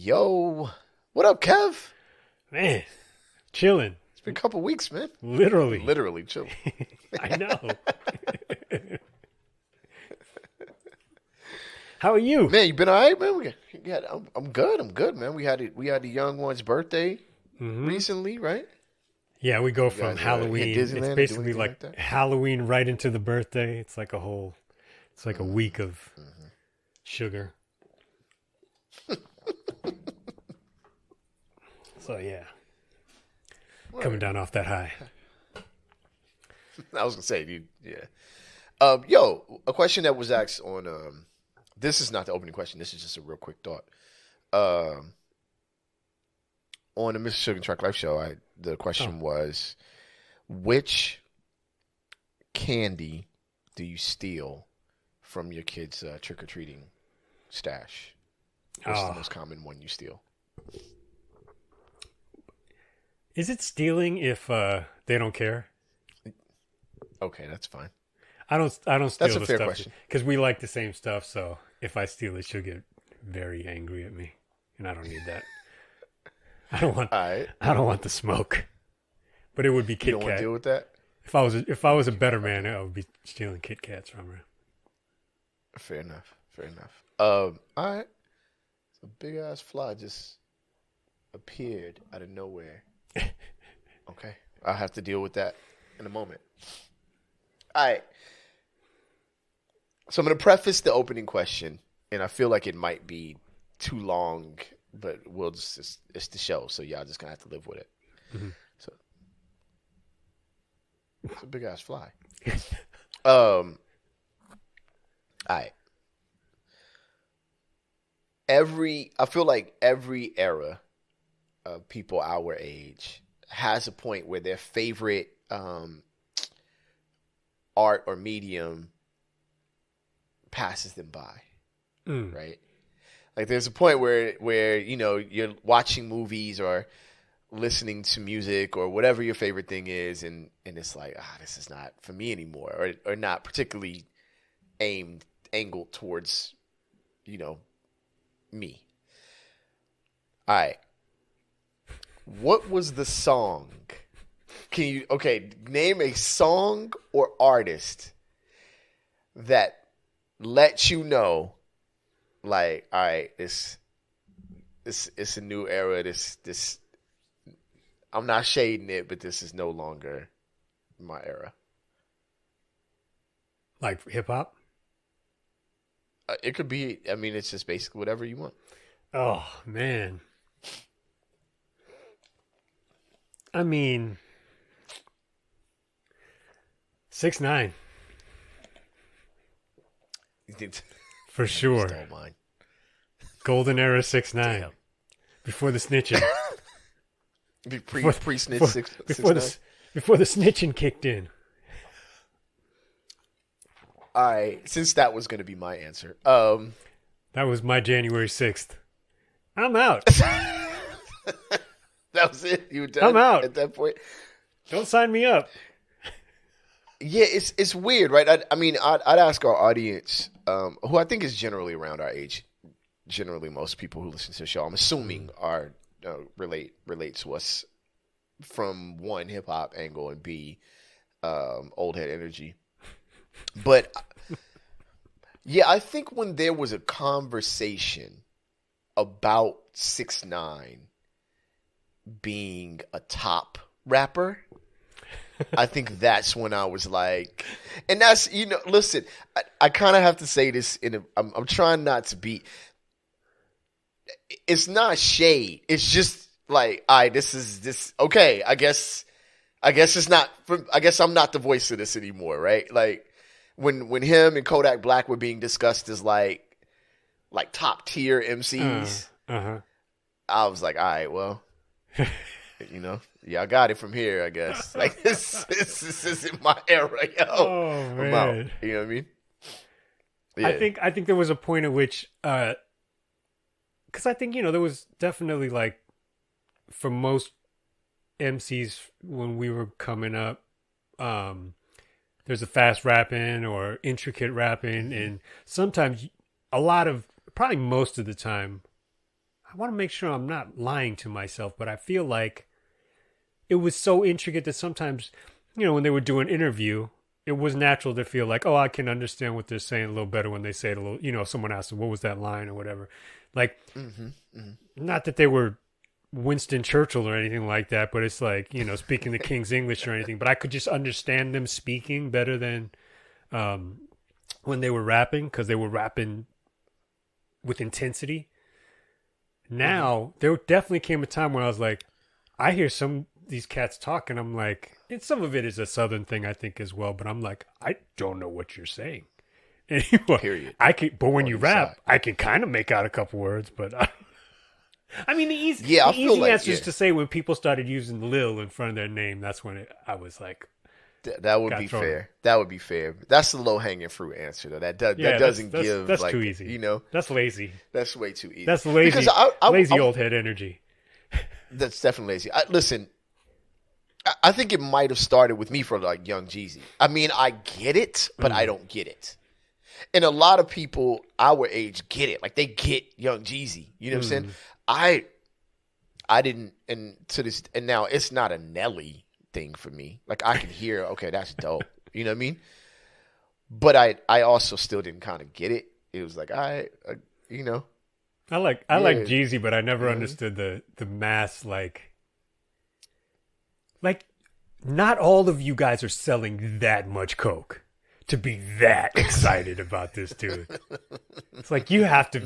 Yo, what up, Kev? Man, chilling. It's been a couple weeks, man. Literally. Literally chilling. I know. How are you? Man, you been all right, man? I'm good. I'm good, man. We had the young one's birthday recently, right? Yeah, we go You from guys, Halloween. hit Disneyland It's or do basically anything like like that? Halloween right into the birthday. It's like a week of sugar. So yeah, coming down off that high. I was gonna say, dude, yeah. Yo, a question that was asked on. This is not the opening question. This is just a real quick thought. On the Mr. Sugar and Truck Life show, the question was, which candy do you steal from your kids' trick or treating stash? What's the most common one you steal? Is it stealing if they don't care? Okay, that's fine. I don't steal That's a the fair stuff question. because we like the same stuff. So if I steal it, she'll get very angry at me, and I don't need that. I don't want. All right. I don't want the smoke. But it would be You Kit don't want Kat. to deal with that? If I was a better man, I would be stealing Kit Kats from her. Fair enough. Fair enough. All right. A big ass fly just appeared out of nowhere. Okay. I'll have to deal with that in a moment. All right. So I'm going to preface the opening question, and I feel like it might be too long, but it's the show, so y'all just going to have to live with it. Mm-hmm. So it's a big ass fly. All right. I feel like every era of people our age has a point where their favorite art or medium passes them by, right? Like there's a point where you're watching movies or listening to music or whatever your favorite thing is, and it's like, this is not for me anymore, or not particularly angled towards me. All right. What was the song? Can you name a song or artist that lets you know, like, all right, it's a new era. This I'm not shading it, but this is no longer my era. Like hip hop? It could be. I mean, it's just basically whatever you want. Oh man. I mean, 6ix9ine You think for sure. stole mine? Golden era 6ix9ine. Damn. Before the snitching. Pre-snitch six before nine? before the snitching kicked in. All right, since that was going to be my answer, That was my January 6th. I'm out. that was it. You were done I'm out. at that point. Don't sign me up. Yeah, it's weird, right? I'd ask our audience, who I think is generally around our age. Generally, most people who listen to the show, I'm assuming, are relate to us from one, hip hop angle, and B, old head energy. But yeah, I think when there was a conversation about 6ix9ine being a top rapper, I think that's when I was like, and that's, listen, I kind of have to say this I'm trying not to be, it's not shade. It's just like, all right, okay, I guess it's not, I guess I'm not the voice of this anymore, right? Like, when him and Kodak Black were being discussed as like top tier MCs, I was like, all right, well, I got it from here, I guess. Like this isn't my era, yo. Oh man. I'm out. You know what I mean? Yeah. I think there was a point at which, because I think there was definitely like, for most MCs when we were coming up, there's a fast rapping or intricate rapping, and sometimes probably most of the time, I want to make sure I'm not lying to myself, but I feel like it was so intricate that sometimes, when they would do an interview, it was natural to feel like, oh, I can understand what they're saying a little better when they say it a little, someone asked them, what was that line or whatever. Like, not that they were Winston Churchill or anything like that, but it's like, speaking the King's English or anything, but I could just understand them speaking better than when they were rapping, because they were rapping with intensity. Now, there definitely came a time when I was like, I hear these cats talking, I'm like, and some of it is a Southern thing, I think, as well, but I'm like, I don't know what you're saying anymore. Period. But when you rap, I can kind of make out a couple words, but I mean, the easy answer is to say when people started using Lil in front of their name, that's when I was like, that would be fair. That would be fair. That's the low hanging fruit answer, though. That doesn't give. That's like, too easy. That's lazy. That's way too easy. That's lazy. Because lazy old head energy. That's definitely lazy. Listen, I think it might have started with me for like Young Jeezy. I mean, I get it, but I don't get it. And a lot of people our age get it. Like they get Young Jeezy. You know what I'm saying? I didn't, and now it's not a Nelly thing for me. Like I can hear, okay, that's dope. You know what I mean? But I also still didn't kind of get it. It was like I like Jeezy, but I never understood the mass like not all of you guys are selling that much coke to be that excited about this dude. It's like you have to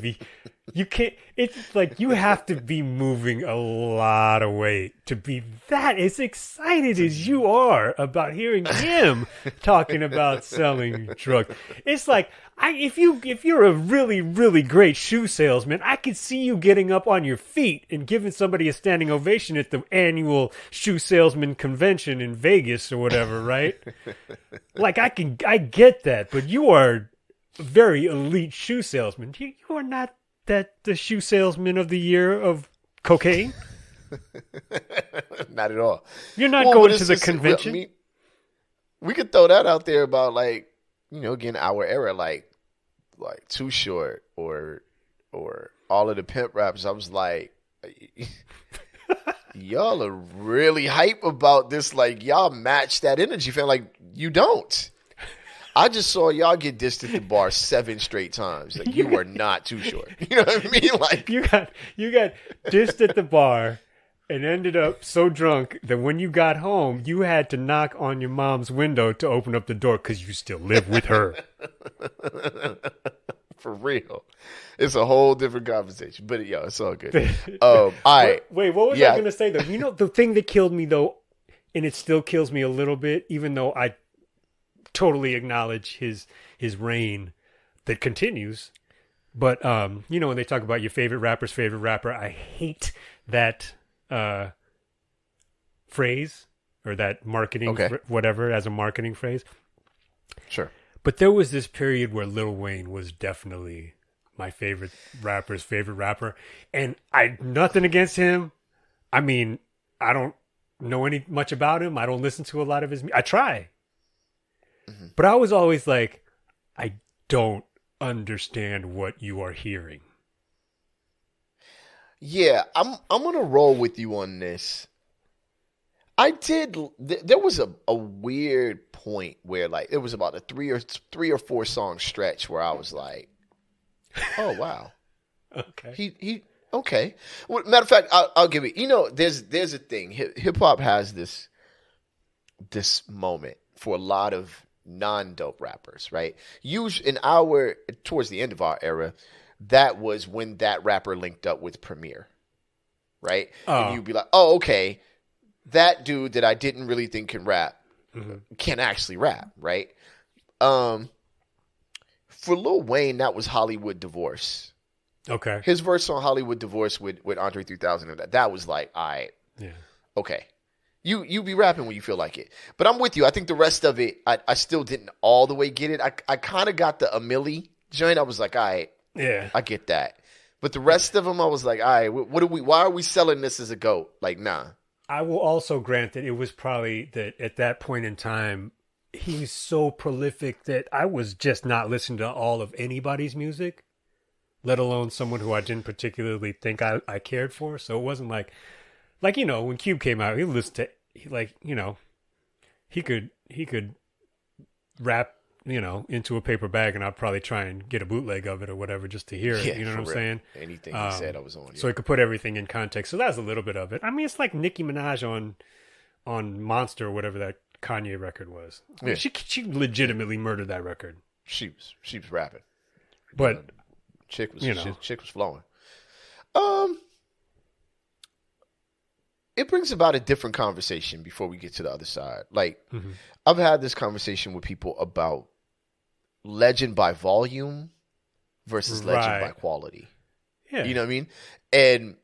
be moving a lot of weight to be that as excited as you are about hearing him talking about selling drugs. It's like if you're a really, really great shoe salesman, I could see you getting up on your feet and giving somebody a standing ovation at the annual shoe salesman convention in Vegas or whatever, right? Like I get that, but you are a very elite shoe salesman. You are not the shoe salesman of the year of cocaine. Not at all. You're not going to the convention. We could throw that out there about like, again, our era, like Too Short or all of the pimp raps. I was like, y'all are really hype about this. Like y'all match that energy, fam. Like you don't. I just saw y'all get dissed at the bar 7 straight times. Like you are not Too Short. You know what I mean? Like you got dissed at the bar and ended up so drunk that when you got home, you had to knock on your mom's window to open up the door because you still live with her. For real. It's a whole different conversation. But it's all good. All right. Wait, what was I going to say though? The thing that killed me though, and it still kills me a little bit, even though I totally acknowledge his reign that continues. But when they talk about your favorite rapper's favorite rapper, I hate that phrase or that marketing whatever as a marketing phrase. Sure. But there was this period where Lil Wayne was definitely my favorite rapper's favorite rapper, and nothing against him. I mean, I don't know much about him. I don't listen to a lot of his I try. But I was always like, I don't understand what you are hearing. Yeah, I'm gonna roll with you on this. I did. There was a weird point where like it was about a three or four song stretch where I was like, oh wow, okay, he okay. Well, matter of fact, I'll give it. There's a thing. Hip hop has this moment for a lot of non-dope rappers, right? Usually towards the end of our era, that was when that rapper linked up with Premier, right? And you'd be like, oh, okay, that dude that I didn't really think can rap can actually rap, right? For Lil Wayne, that was Hollywood Divorce. Okay. His verse on Hollywood Divorce with Andre 3000 and that was like, all right, okay. You be rapping when you feel like it. But I'm with you. I think the rest of it, I still didn't all the way get it. I kind of got the Amili joint. I was like, all right, I get that. But the rest of them, I was like, all right, why are we selling this as a GOAT? Like, nah. I will also grant that it was probably that at that point in time, he was so prolific that I was just not listening to all of anybody's music. let alone someone who I didn't particularly think I cared for. So it wasn't like when Cube came out, he listened to he could rap into a paper bag, and I'd probably try and get a bootleg of it or whatever just to hear it. You know what I'm saying? Anything he said, I was on. So he could put everything in context. So that's a little bit of it. I mean, it's like Nicki Minaj on Monster or whatever that Kanye record was. I mean, she legitimately murdered that record. She was rapping, but chick was flowing. It brings about a different conversation before we get to the other side. Like, I've had this conversation with people about legend by volume versus legend by quality. Yeah. You know what I mean? And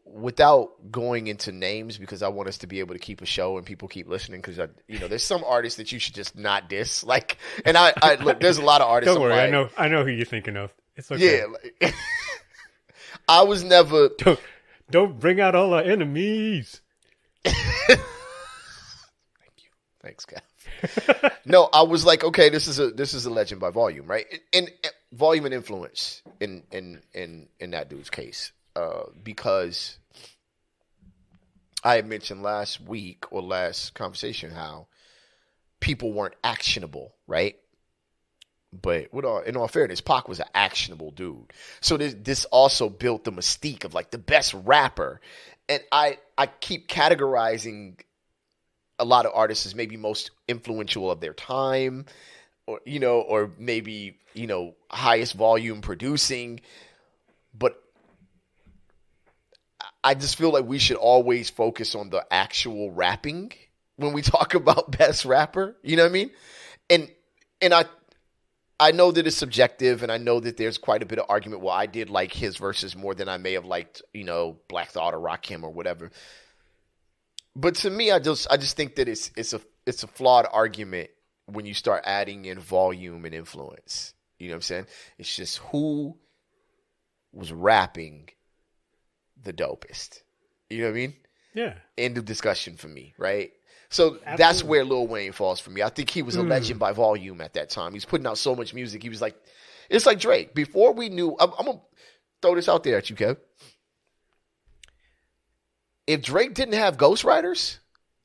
without going into names, because I want us to be able to keep a show and people keep listening, because there's some artists that you should just not diss. Like, and I look, there's a lot of artists. Don't worry, I know who you're thinking of. It's okay. Yeah, like, I was never. Don't bring out all our enemies. Thank you. Thanks, Gav. No, I was like, okay, this is a legend by volume, right? And volume and influence in that dude's case, because I had mentioned last week or last conversation how people weren't actionable, right? But in all fairness, Pac was an actionable dude. So this also built the mystique of like the best rapper. And I keep categorizing a lot of artists as maybe most influential of their time, or maybe, highest volume producing. But I just feel like we should always focus on the actual rapping when we talk about best rapper. You know what I mean? And I know that it's subjective, and I know that there's quite a bit of argument. Well, I did like his verses more than I may have liked, Black Thought or Rakim or whatever. But to me, I just think that it's a flawed argument when you start adding in volume and influence. You know what I'm saying? It's just who was rapping the dopest. You know what I mean? Yeah. End of discussion for me, right? So Absolutely. That's where Lil Wayne falls for me. I think he was a legend by volume at that time. He's putting out so much music. He was like, it's like Drake. Before we knew, I'm going to throw this out there at you, Kev. If Drake didn't have ghostwriters,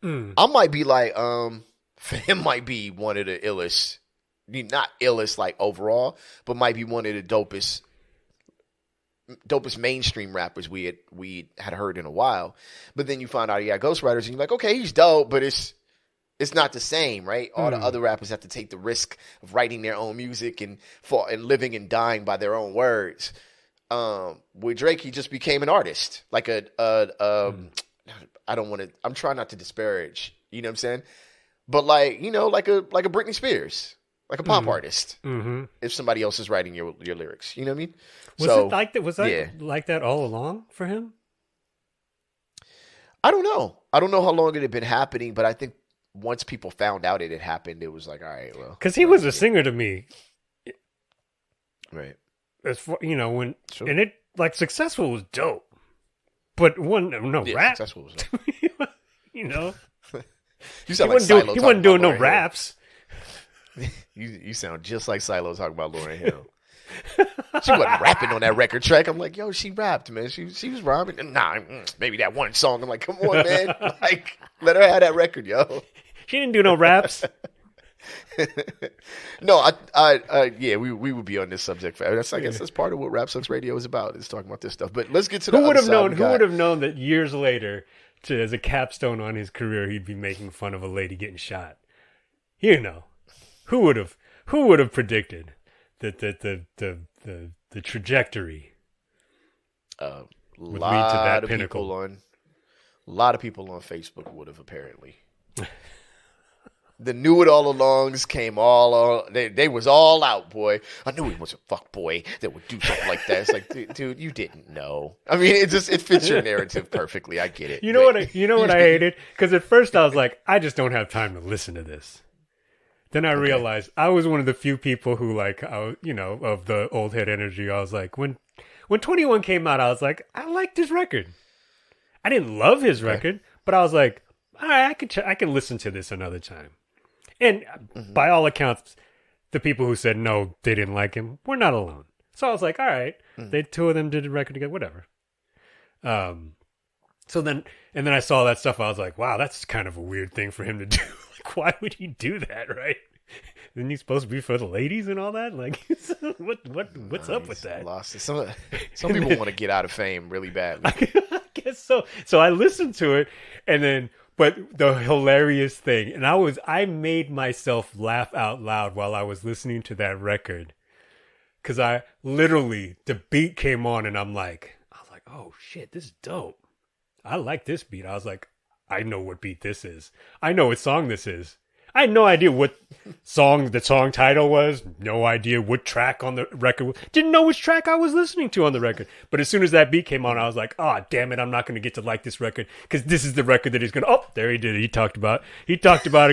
I might be like, for him might be one of the illest, not illest like overall, but might be one of the dopest mainstream rappers we had heard in a while. But then you find out he had ghostwriters, and you're like, okay, he's dope, but it's not the same, right? All the other rappers have to take the risk of writing their own music and living and dying by their own words. With Drake, he just became an artist, like I'm trying not to disparage, you know what I'm saying? But like a Britney Spears, like a pop artist. Mm-hmm. If somebody else is writing your lyrics, you know what I mean? Was that like that all along for him? I don't know. I don't know how long it had been happening, but I think once people found out it had happened, it was like, all right, well. Because he was a singer to me. Right. As far, and it, like, Successful was dope. But rap. Successful was dope. You sound like Silo. He wasn't doing no raps. You sound just like Silo talking about Lauryn Hill. She wasn't rapping on that record track. I'm like, yo, she rapped, man. She was rhyming. Nah, maybe that one song. I'm like, come on, man. Like, let her have that record, yo. She didn't do no raps. No, we would be on this subject forever. I guess that's part of what Rap Sucks Radio is about, is talking about this stuff. But let's get to the Who would other have known? side. Who would have known that years later, as a capstone on his career, he'd be making fun of a lady getting shot? Who would have predicted that the trajectory would lead to that pinnacle? A lot of people on Facebook would have, apparently. The knew it all alongs came they was all out, boy. I knew he was a fuck boy that would do something like that. It's like, dude, you didn't know. I mean, it fits your narrative perfectly. I get it. You know what I hated? Because at first I was like, I just don't have time to listen to this. Then I realized I was one of the few people who, like, of the old head energy. I was like, when 21 came out, I was like, I liked his record. I didn't love his record, but I was like, all right, I can listen to this another time. And by all accounts, the people who said no, they didn't like him, were not alone. So I was like, all right. They two of them did a record together, whatever. So then I saw that stuff. I was like, wow, that's kind of a weird thing for him to do. Like, why would he do that, right? Isn't he supposed to be for the ladies and all that? Like, what's up with that? Lost it. Some people want to get out of fame really badly. I guess so. So I listened to it, and then, but the hilarious thing, and I made myself laugh out loud while I was listening to that record, because I literally, the beat came on, and I was like, oh shit, this is dope. I like this beat. I was like, I know what beat this is. I know what song this is. I had no idea what song the song title was. No idea what track on the record was. Didn't know which track I was listening to on the record. But as soon as that beat came on, I was like, oh, damn it, I'm not going to get to like this record because this is the record that he's going to... Oh, there he did it. He talked about it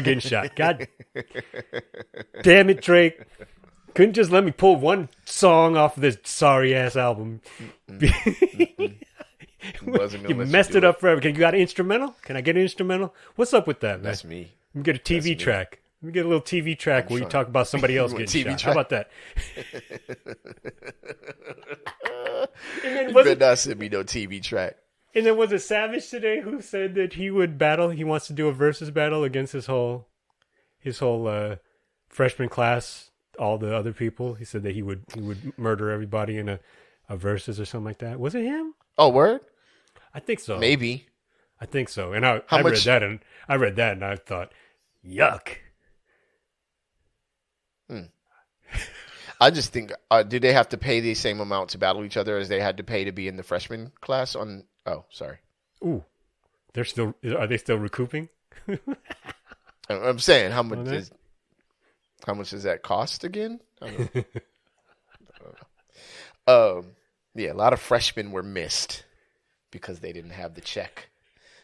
getting shot. God damn it, Drake. Couldn't just let me pull one song off of this sorry-ass album. You messed it up forever. You got an instrumental? Can I get an instrumental? What's up with that, man? That's me. Let me get a TV track. Let me get a little TV track where you talk about somebody else getting shot. How about that? And then you better not send me no TV track. And then was it Savage today who said that he would battle? He wants to do a versus battle against his whole freshman class, all the other people. He said that he would murder everybody in a versus or something like that. Was it him? Oh, word? I think so. Maybe. I think so. And I read that and I thought, yuck. I just think, did they have to pay the same amount to battle each other as they had to pay to be in the freshman class? Oh, sorry. Ooh, are they still recouping? I'm saying, how much does that cost again? I don't know. Yeah, a lot of freshmen were missed because they didn't have the check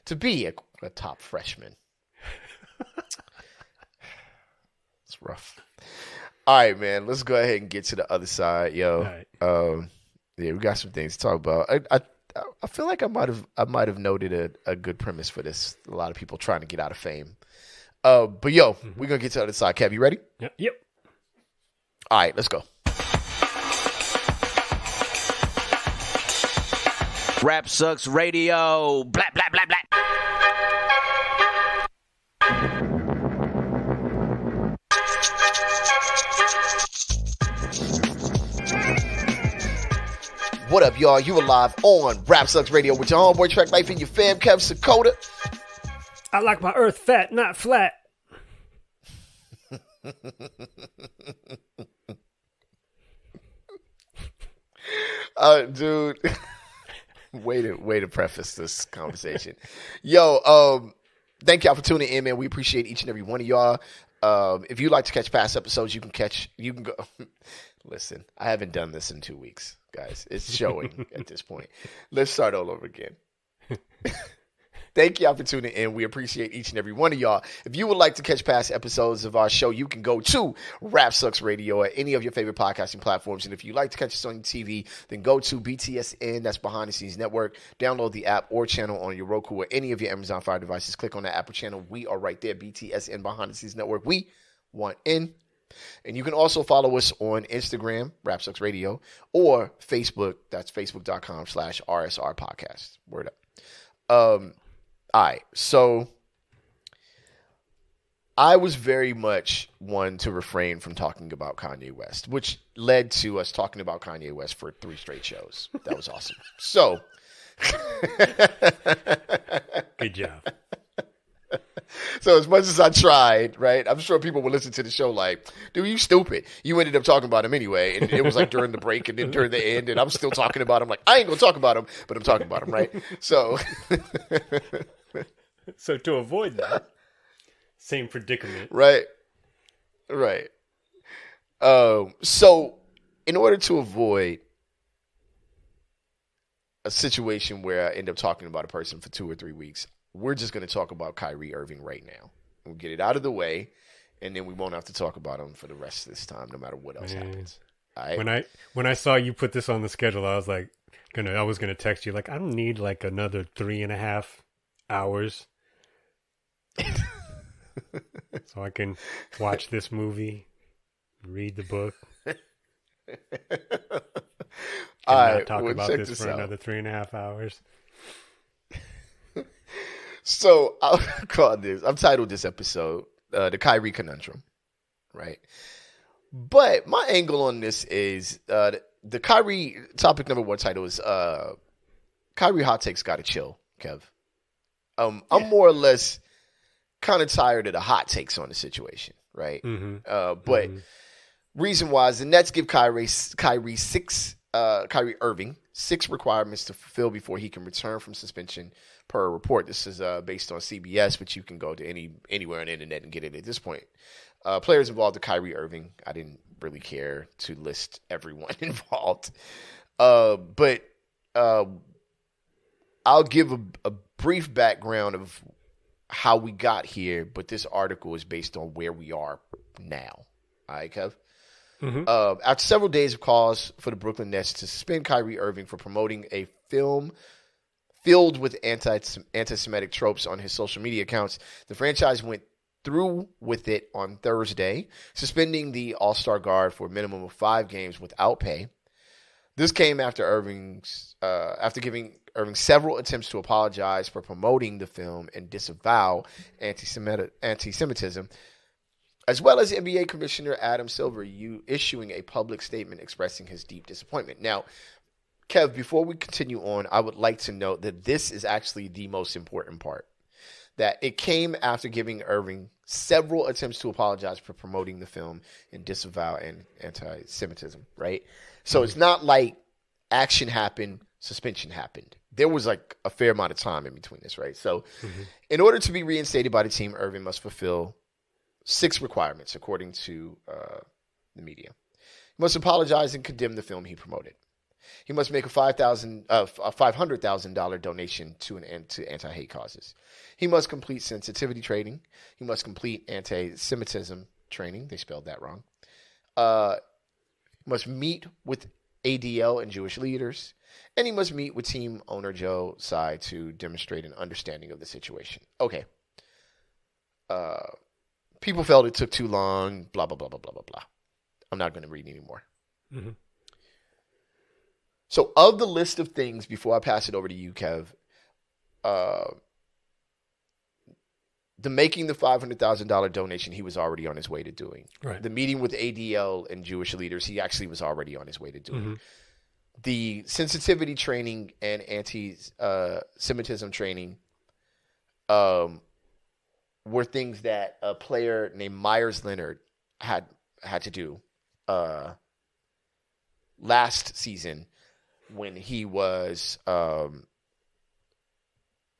to be a top freshman. It's rough. All right, man. Let's go ahead and get to the other side, yo. Right. Yeah, we got some things to talk about. I feel like I might have noted a good premise for this. A lot of people trying to get out of fame. But yo, we're gonna get to the other side. Kev, you ready? Yep. All right, let's go. Rap Sucks Radio. Blah, blah, blah, blah. What up, y'all? You are live on Rap Sucks Radio with your homeboy Track Life and your fam, Kev Sakota. I like my earth fat, not flat. Dude. Way to preface this conversation. Yo, thank y'all for tuning in, man. We appreciate each and every one of y'all. If you'd like to catch past episodes, you can go. Listen, I haven't done this in 2 weeks, guys. It's showing at this point. Let's start all over again. Thank y'all for tuning in. We appreciate each and every one of y'all. If you would like to catch past episodes of our show, you can go to Rap Sucks Radio at any of your favorite podcasting platforms. And if you'd like to catch us on TV, then go to BTSN, that's Behind the Scenes Network. Download the app or channel on your Roku or any of your Amazon Fire devices. Click on the app or channel. We are right there, BTSN, Behind the Scenes Network. We want in. And you can also follow us on Instagram, Rap Sucks Radio, or Facebook. That's facebook.com/RSR podcast. Word up. All right, so I was very much one to refrain from talking about Kanye West, which led to us talking about Kanye West for 3 straight shows. That was awesome. So, good job. So as much as I tried, right, I'm sure people would listen to the show like, dude, you stupid. You ended up talking about him anyway. And it was like during the break and then during the end. And I'm still talking about him. Like, I ain't going to talk about him, but I'm talking about him, right? So. So to avoid that, same predicament. Right. So in order to avoid a situation where I end up talking about a person for 2 or 3 weeks, we're just going to talk about Kyrie Irving right now. We'll get it out of the way, and then we won't have to talk about him for the rest of this time, no matter what else happens. All right? When I saw you put this on the schedule, I was like, I was gonna text you like, I don't need like another 3.5 hours, so I can watch this movie, read the book. All and not right, talk well, about check this this for out. another 3.5 hours. So I'll call this. I've titled this episode "The Kyrie Conundrum," right? But my angle on this is the Kyrie topic number one title is Kyrie hot takes gotta chill, Kev. I'm more or less kind of tired of the hot takes on the situation, right? But reason why is the Nets give Kyrie Irving 6 requirements to fulfill before he can return from suspension per a report. This is based on CBS, but you can go to anywhere on the internet and get it at this point. Players involved with Kyrie Irving. I didn't really care to list everyone involved. But I'll give a brief background of how we got here, but this article is based on where we are now. All right, Kev? After several days of calls for the Brooklyn Nets to suspend Kyrie Irving for promoting a film filled with anti-Semitic tropes on his social media accounts, the franchise went through with it on Thursday, suspending the All-Star guard for a minimum of 5 games without pay. This came after giving Irving several attempts to apologize for promoting the film and disavow anti-Semitism, as well as NBA Commissioner Adam Silver issuing a public statement expressing his deep disappointment. Now, Kev, before we continue on, I would like to note that this is actually the most important part. That it came after giving Irving several attempts to apologize for promoting the film and disavow anti-Semitism, right? So it's not like action happened, suspension happened. There was like a fair amount of time in between this, right? So in order to be reinstated by the team, Irving must fulfill 6 requirements, according to the media. He must apologize and condemn the film he promoted. He must make a $500,000 donation to anti-hate causes. He must complete sensitivity training. He must complete anti-Semitism training. They spelled that wrong. He must meet with ADL and Jewish leaders. And he must meet with team owner Joe Tsai to demonstrate an understanding of the situation. Okay. People felt it took too long, blah, blah, blah, blah, blah, blah, blah. I'm not going to read anymore. So of the list of things, before I pass it over to you, Kev, the making the $500,000 donation, he was already on his way to doing. Right. The meeting with ADL and Jewish leaders, he actually was already on his way to doing. The sensitivity training and anti-Semitism training were things that a player named Myers Leonard had to do last season when he was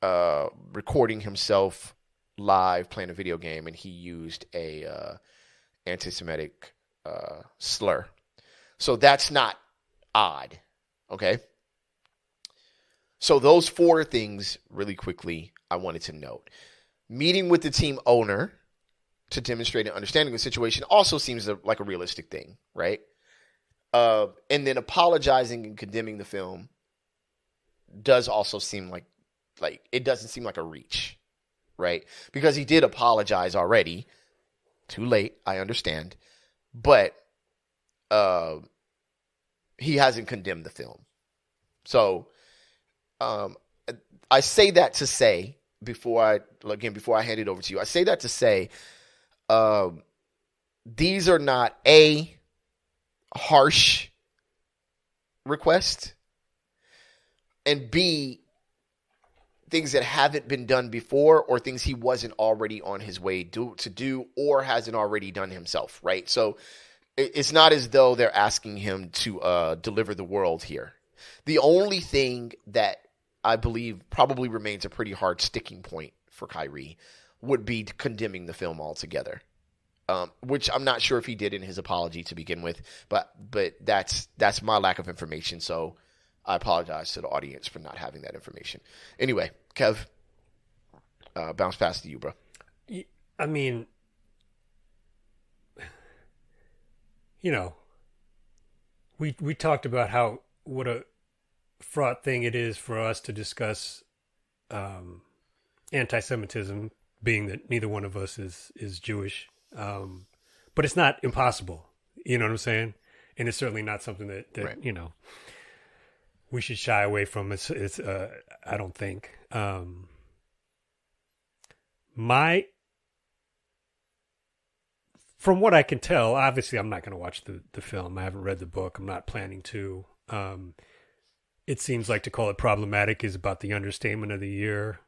recording himself live playing a video game, and he used a anti-Semitic slur. So that's not odd, okay? So those 4 things, really quickly, I wanted to note. Meeting with the team owner to demonstrate an understanding of the situation also seems like a realistic thing, right? And then apologizing and condemning the film does also seem like it doesn't seem like a reach, right? Because he did apologize already. Too late, I understand. But he hasn't condemned the film. So I say that to say, before I hand it over to you, I say that to say these are not a harsh request, and B, things that haven't been done before, or things he wasn't already on his way to do or hasn't already done himself, right? So it's not as though they're asking him to deliver the world here. The only thing that I believe probably remains a pretty hard sticking point for Kyrie would be condemning the film altogether. Which I'm not sure if he did in his apology to begin with, but that's my lack of information. So I apologize to the audience for not having that information. Anyway, Kev, bounce pass to you, bro. I mean, we talked about what a fraught thing it is for us to discuss anti-Semitism, being that neither one of us is Jewish. But it's not impossible. You know what I'm saying? and it's certainly not something that Right. we should shy away from. It's I don't think. From what I can tell, obviously I'm not going to watch the film. I haven't read the book. I'm not planning to. It seems like to call it problematic is about the understatement of the year.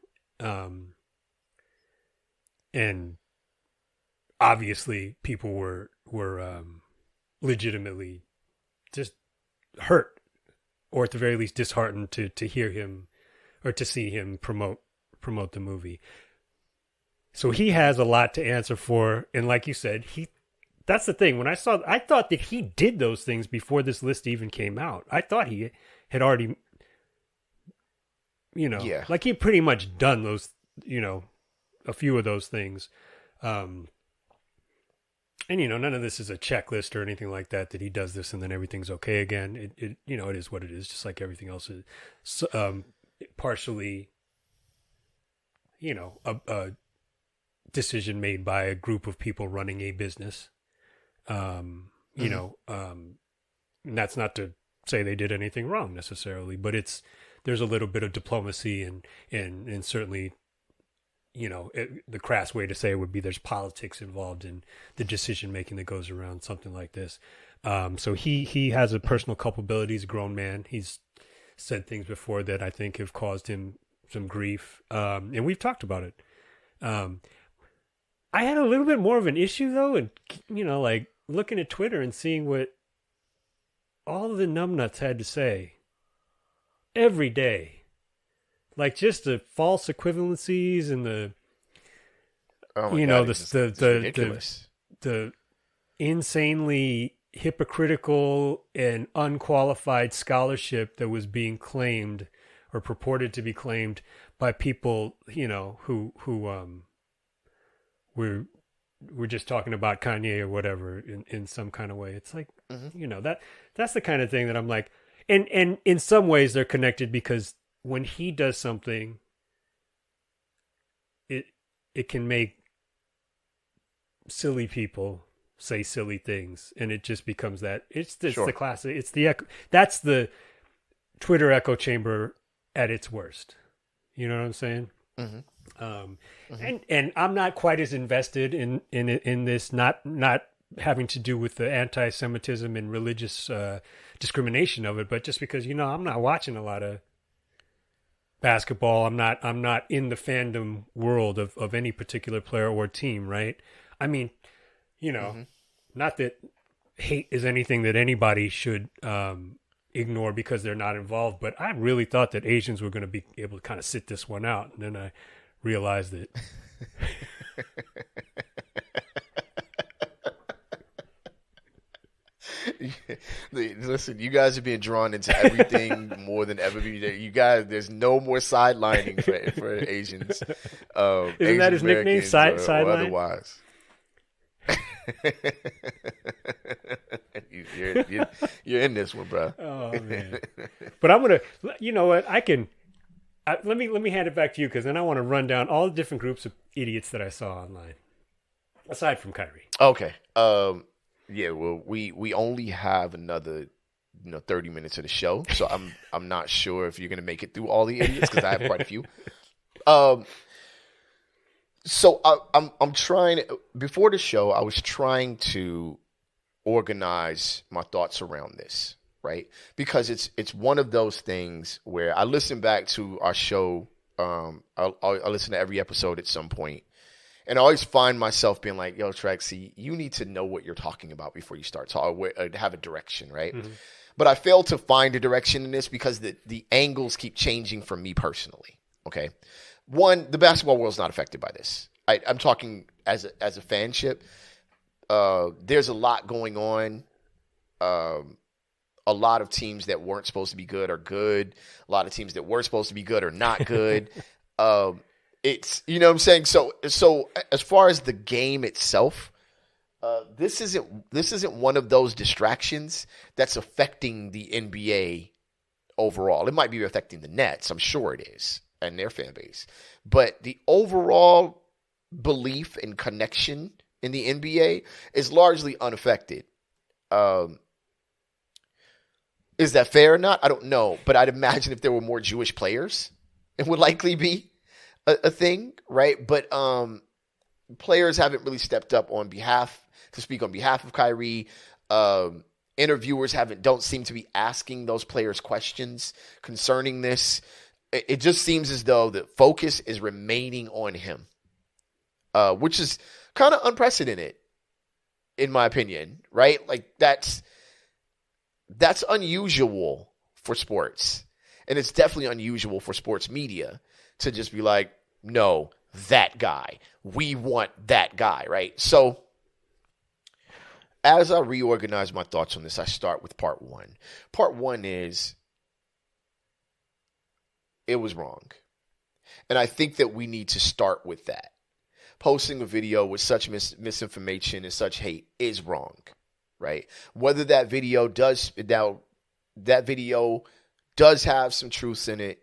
And obviously people were legitimately just hurt, or at the very least disheartened to hear him or to see him promote the movie. So he has a lot to answer for, and like you said, that's the thing. When I thought that he did those things before this list even came out. I thought he had already, like he pretty much done those, a few of those things. And none of this is a checklist or anything like that he does this and then everything's okay again. It is what it is, just like everything else is. Partially, a decision made by a group of people running a business. And that's not to say they did anything wrong necessarily, but there's a little bit of diplomacy and certainly, the crass way to say it would be there's politics involved in the decision making that goes around something like this. So he has a personal culpability. He's a grown man. He's said things before that I think have caused him some grief. And we've talked about it. I had a little bit more of an issue though, and like looking at Twitter and seeing what all of the numbnuts had to say every day, like just the false equivalencies and the the insanely hypocritical and unqualified scholarship that was being claimed or purported to be claimed by people who we're just talking about Kanye or whatever in some kind of way. It's like, that's the kind of thing that I'm like, and in some ways they're connected because when he does something, it can make silly people say silly things, and it just becomes that. It's the classic. It's the echo. That's the Twitter echo chamber at its worst. You know what I'm saying? Mm-hmm. And I'm not quite as invested in this, not having to do with the anti-Semitism and religious discrimination of it, but just because I'm not watching a lot of basketball. I'm not in the fandom world of any particular player or team, right? I mean, not that hate is anything that anybody should ignore because they're not involved, but I really thought that Asians were going to be able to kind of sit this one out, and then I realized that. Listen, you guys are being drawn into everything more than ever. You guys, there's no more sidelining for Asians. Isn't Asian that his nickname? Sideline? Otherwise. You're in this one, bro. Oh man! But I'm gonna. You know what? Let me hand it back to you because then I want to run down all the different groups of idiots that I saw online, aside from Kyrie. Okay. Yeah. Well, we only have another 30 minutes of the show, so I'm not sure if you're gonna make it through all the idiots because I have quite a few. So I'm trying before the show. I was trying to organize my thoughts around this, right? Because it's one of those things where I listen back to our show. I'll listen to every episode at some point, and I always find myself being like, "Yo, Traxy, you need to know what you're talking about before you start talking. Have a direction, right?" Mm-hmm. But I fail to find a direction in this because the angles keep changing for me personally. Okay. One, the basketball world's not affected by this. I'm talking as a fanship. There's a lot going on. A lot of teams that weren't supposed to be good are good. A lot of teams that were supposed to be good are not good. It's what I'm saying. So as far as the game itself, this isn't one of those distractions that's affecting the NBA overall. It might be affecting the Nets. I'm sure it is. And their fan base, but the overall belief and connection in the NBA is largely unaffected. Is that fair or not? I don't know. But I'd imagine if there were more Jewish players, it would likely be a thing, right? But players haven't really stepped up to speak on behalf of Kyrie. Interviewers don't seem to be asking those players questions concerning this. It just seems as though the focus is remaining on him, which is kind of unprecedented, in my opinion, right? Like that's unusual for sports. And it's definitely unusual for sports media to just be like, no, that guy. We want that guy, right? So as I reorganize my thoughts on this, I start with part one. Part one is it was wrong. And I think that we need to start with that. Posting a video with such misinformation and such hate is wrong, right? Whether that video does have some truths in it,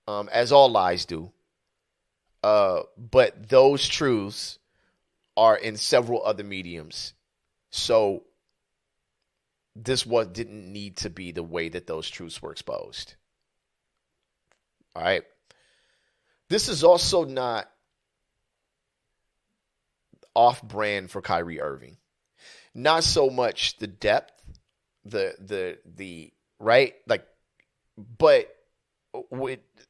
as all lies do. But those truths are in several other mediums. So this didn't need to be the way that those truths were exposed. All right. This is also not off-brand for Kyrie Irving. Not so much the depth, the right, like, but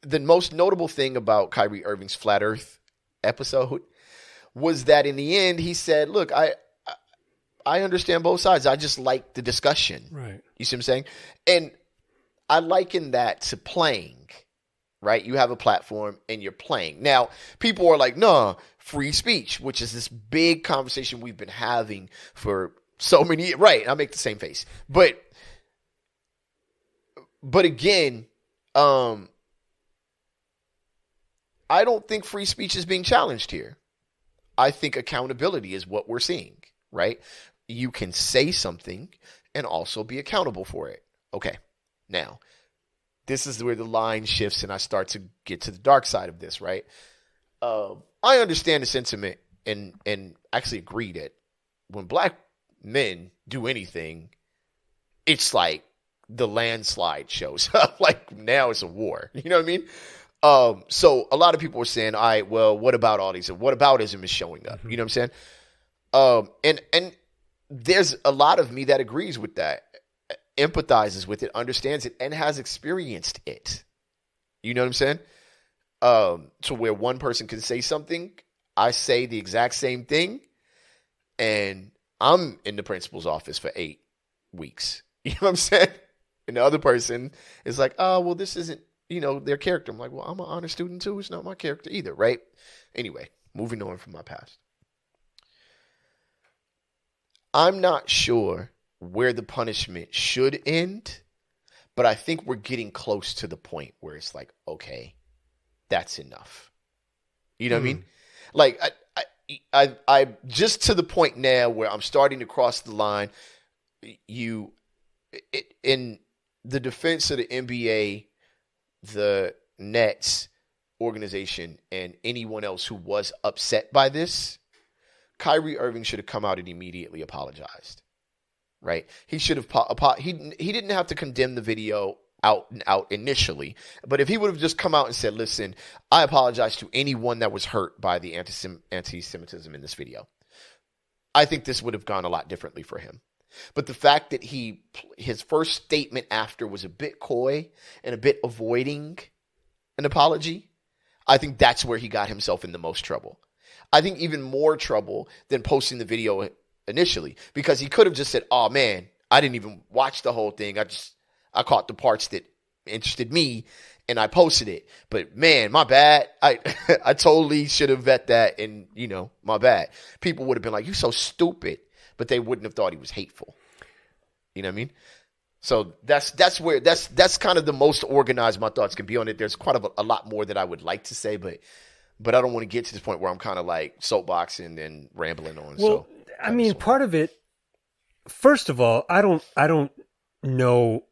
the most notable thing about Kyrie Irving's Flat Earth episode was that in the end he said, "Look, I understand both sides. I just like the discussion." Right. You see what I'm saying? And I liken that to playing. Right? You have a platform and you're playing. Now, people are like, no, free speech, which is this big conversation we've been having for so many. Right. I make the same face. But again, I don't think free speech is being challenged here. I think accountability is what we're seeing, right? You can say something and also be accountable for it. Okay. Now, this is where the line shifts and I start to get to the dark side of this, right? I understand the sentiment and actually agree that when black men do anything, it's like the landslide shows up. Like now it's a war. You know what I mean? So a lot of people were saying, all right, well, what about all these? What aboutism is showing up? You know what I'm saying? And there's a lot of me that agrees with that. Empathizes with it, understands it, and has experienced it. You know what I'm saying? To where one person can say something, I say the exact same thing, and I'm in the principal's office for 8 weeks. You know what I'm saying? And the other person is like, oh, well, this isn't, their character. I'm like, well, I'm an honor student too. It's not my character either, right? Anyway, moving on from my past. I'm not sure where the punishment should end, but I think we're getting close to the point where it's like, okay, that's enough. You know what I mean? Like I just to the point now where I'm starting to cross the line. In the defense of the NBA, the Nets organization, and anyone else who was upset by this, Kyrie Irving should have come out and immediately apologized. Right? He should have he didn't have to condemn the video out and out initially, but if he would have just come out and said, "Listen, I apologize to anyone that was hurt by the anti-Semitism in this video," I think this would have gone a lot differently for him. But the fact that his first statement after was a bit coy and a bit avoiding an apology, I think that's where he got himself in the most trouble. I think even more trouble than posting the video initially, because he could have just said, "Oh man, I didn't even watch the whole thing. I caught the parts that interested me and I posted it. But man, my bad. I totally should have vet that, and my bad." People would have been like, "You so stupid," but they wouldn't have thought he was hateful. You know what I mean? So that's kind of the most organized my thoughts can be on it. There's quite a lot more that I would like to say, but I don't want to get to this point where I'm kind of like soapboxing and rambling on. Well, so I mean, part of it, first of all, I don't know.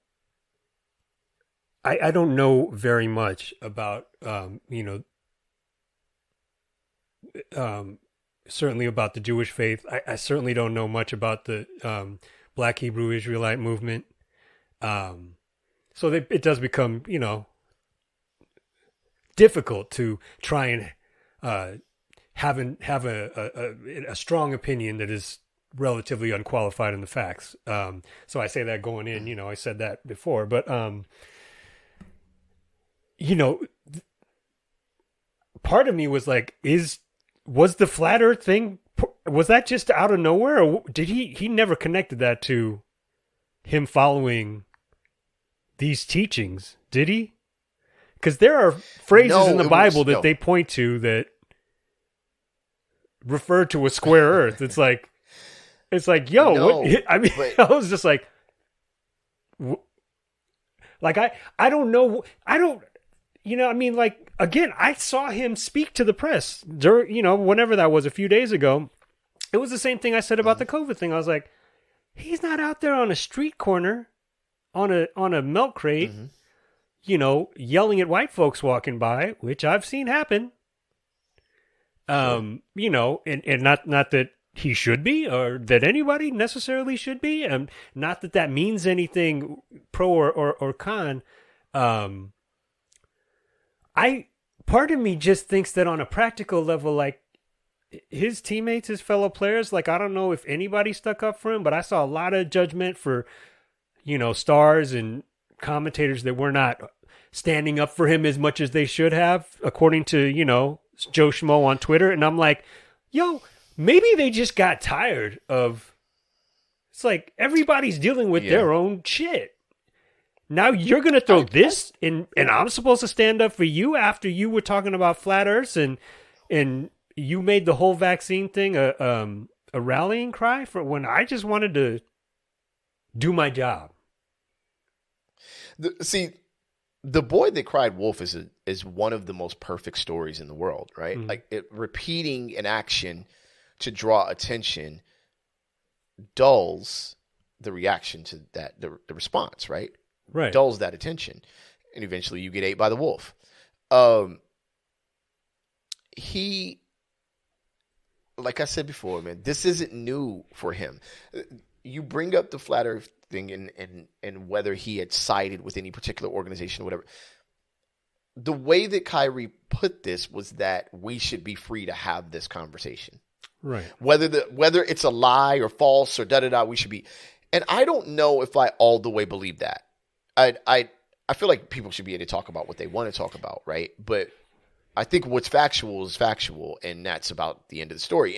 I don't know very much about, certainly about the Jewish faith. I certainly don't know much about the Black Hebrew Israelite movement. So it does become, difficult to try and have a strong opinion that is relatively unqualified in the facts. So I say that going in, I said that before, but part of me was like, was the flat Earth thing, was that just out of nowhere, or did he never connected that to him following these teachings, did he? Because there are phrases in the Bible that they point to that refer to a square Earth. It's like, yo, what? I mean, I was just like, I don't know. I mean, like, again, I saw him speak to the press during, whenever that was, a few days ago. It was the same thing I said about the COVID thing. I was like, he's not out there on a street corner on a milk crate, yelling at white folks walking by, which I've seen happen. And not that he should be, or that anybody necessarily should be, and not that that means anything pro or con. Part of me just thinks that on a practical level, like, his teammates, his fellow players, like, I don't know if anybody stuck up for him, but I saw a lot of judgment for, stars and commentators that were not standing up for him as much as they should have, according to, Joe Schmo on Twitter. And I'm like, yo, maybe they just got tired of, it's like, everybody's dealing with their own shit. Now you're going to throw this in, and I'm supposed to stand up for you after you were talking about flat Earths and you made the whole vaccine thing a rallying cry for when I just wanted to do my job. The boy that cried wolf is one of the most perfect stories in the world, right? Mm-hmm. Like, repeating an action to draw attention dulls the reaction to that, the response, right? Right. Dulls that attention, and eventually you get ate by the wolf. He, like I said before, man, this isn't new for him. You bring up the flat Earth thing and whether he had sided with any particular organization or whatever. The way that Kyrie put this was that we should be free to have this conversation. Right. Whether it's a lie or false or da-da-da, we should be. And I don't know if I all the way believe that. I feel like people should be able to talk about what they want to talk about, right? But I think what's factual is factual, and that's about the end of the story.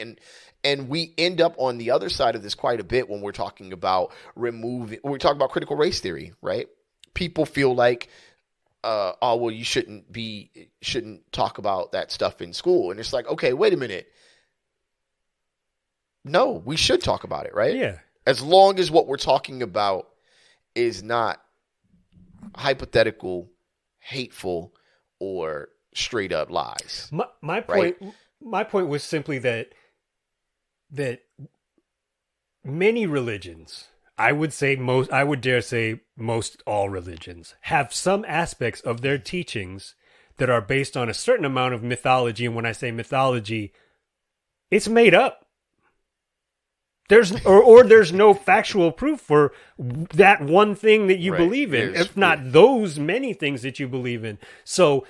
And we end up on the other side of this quite a bit when we're talking about when we talk about critical race theory, right? People feel like, you shouldn't talk about that stuff in school. And it's like, okay, wait a minute. No, we should talk about it, right? Yeah. As long as what we're talking about is not hypothetical, hateful, or straight up lies. My point was simply that many religions, I would dare say most all religions, have some aspects of their teachings that are based on a certain amount of mythology. And when I say mythology, it's made up. There's no factual proof for that one thing that you believe in, if not those many things that you believe in. So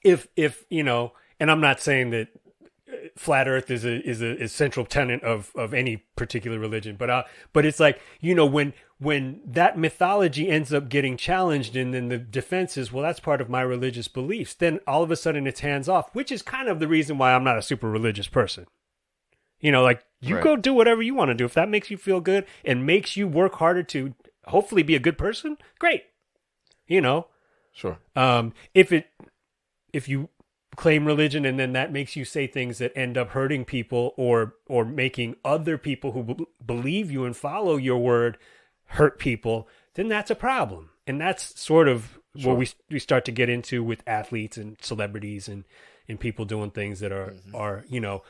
if and I'm not saying that flat Earth is a central tenet of any particular religion, but it's like, when that mythology ends up getting challenged and then the defense is, well, that's part of my religious beliefs, then all of a sudden it's hands off, which is kind of the reason why I'm not a super religious person. Go do whatever you want to do. If that makes you feel good and makes you work harder to hopefully be a good person, great. Sure. If you claim religion and then that makes you say things that end up hurting people or making other people who believe you and follow your word hurt people, then that's a problem. And that's sort of what we start to get into with athletes and celebrities and people doing things that are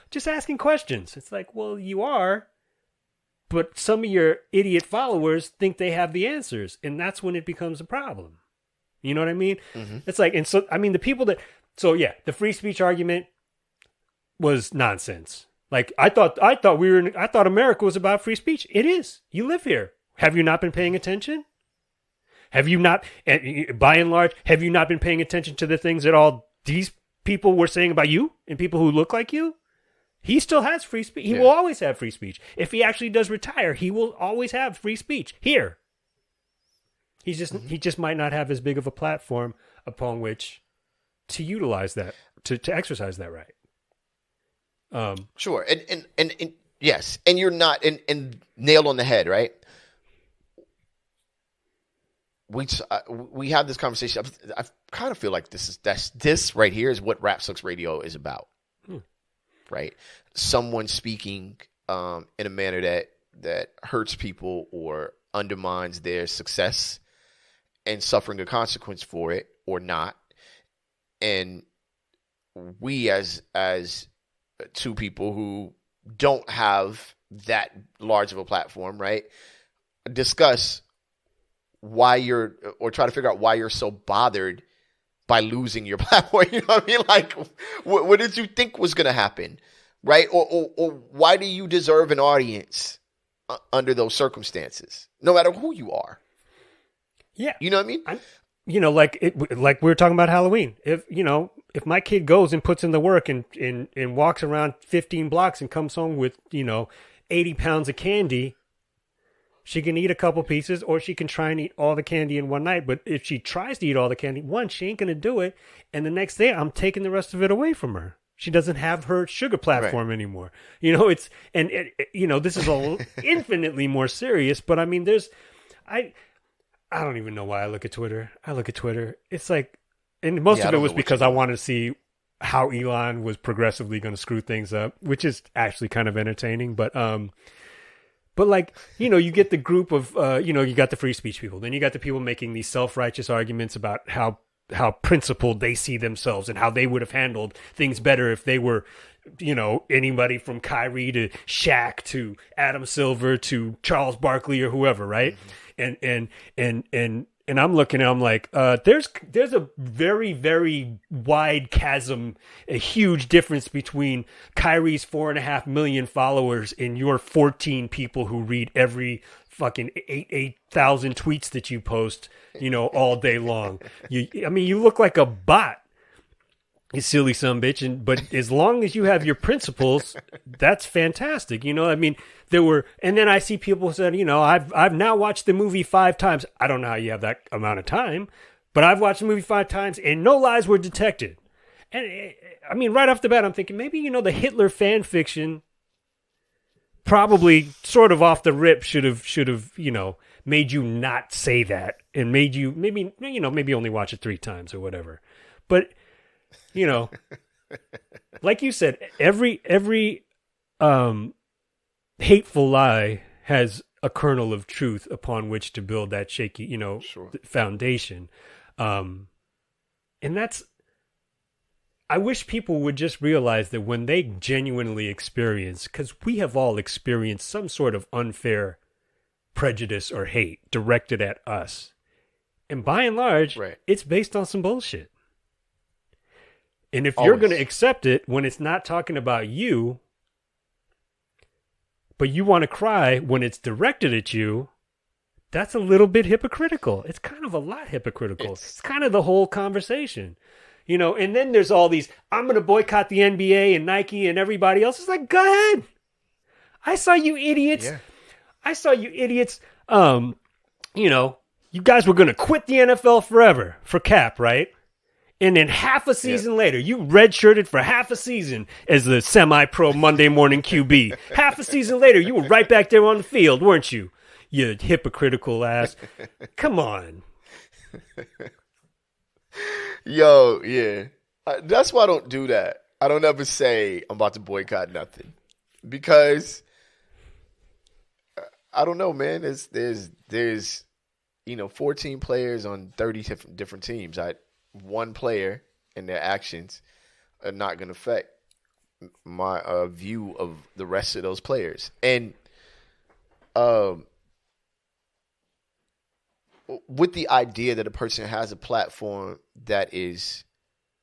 just asking questions. It's like, well, you are, but some of your idiot followers think they have the answers, and that's when it becomes a problem. You know what I mean? Mm-hmm. It's like, and so, I mean, the free speech argument was nonsense. Like, I thought America was about free speech. It is. You live here. Have you not been paying attention? Have you not, by and large, have you not been paying attention to the things that all these people were saying about you and people who look like you? He still has free speech. He will always have free speech. If he actually does retire, he will always have free speech here. He just might not have as big of a platform upon which to utilize that, to exercise that right. Sure. And yes, and you're not, and nail on the head, right? We have this conversation. I kind of feel like this right here is what Rap Sucks Radio is about, right? Someone speaking in a manner that hurts people or undermines their success and suffering a consequence for it or not, and we as two people who don't have that large of a platform, right, discuss why try to figure out why you're so bothered by losing your platform. You know what I mean? Like, what did you think was going to happen, right? Or why do you deserve an audience under those circumstances, no matter who you are? Yeah. You know what I mean? Like we were talking about Halloween. If my kid goes and puts in the work and walks around 15 blocks and comes home with, 80 pounds of candy, she can eat a couple pieces or she can try and eat all the candy in one night. But if she tries to eat all the candy, one, she ain't going to do it. And the next day I'm taking the rest of it away from her. She doesn't have her sugar platform anymore. This is all infinitely more serious. But I mean, I don't even know why I look at Twitter. I look at Twitter. It's like, and most of it was because I wanted to see how Elon was progressively going to screw things up, which is actually kind of entertaining. But like, you get the group of, you got the free speech people. Then you got the people making these self-righteous arguments about how principled they see themselves and how they would have handled things better if they were, anybody from Kyrie to Shaq to Adam Silver to Charles Barkley or whoever, right? Mm-hmm. And I'm looking and I'm like, there's a very, very wide chasm, a huge difference between Kyrie's 4.5 million followers and your 14 people who read every fucking 8,000 tweets that you post, all day long. You look like a bot, you silly son of a bitch. But as long as you have your principles, that's fantastic. And then I see people said, I've now watched the movie 5 times. I don't know how you have that amount of time, but I've watched the movie 5 times and no lies were detected. And right off the bat, I'm thinking maybe, the Hitler fan fiction probably sort of off the rip should have, made you not say that and made you maybe only watch it 3 times or whatever. But, like you said, every hateful lie has a kernel of truth upon which to build that shaky, sure, foundation. And that's, I wish people would just realize that when they genuinely experience, because we have all experienced some sort of unfair prejudice or hate directed at us. And by and large, right, it's based on some bullshit. And if you're going to accept it when it's not talking about you, but you want to cry when it's directed at you, that's a little bit hypocritical. It's kind of a lot hypocritical. It's kind of the whole conversation. And then there's all these, I'm going to boycott the NBA and Nike and everybody else. It's like, go ahead. I saw you idiots. Yeah. You guys were going to quit the NFL forever for Cap, right? And then half a season later, you redshirted for half a season as the semi-pro Monday morning QB. Half a season later, you were right back there on the field, weren't you? You hypocritical ass. Come on. Yo, yeah. That's why I don't do that. I don't ever say I'm about to boycott nothing. Because, I don't know, man. There's 14 players on 30 different teams. One player and their actions are not going to affect my view of the rest of those players. And with the idea that a person has a platform that is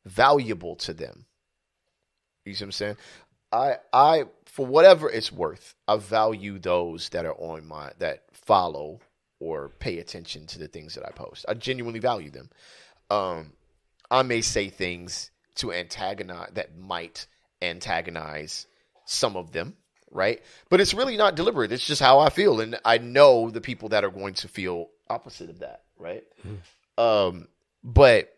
valuable to them, you see what I'm saying? I for whatever it's worth, I value those that are that follow or pay attention to the things that I post. I genuinely value them. I may say things to antagonize that might antagonize some of them, right? But it's really not deliberate. It's just how I feel, and I know the people that are going to feel opposite of that, right? But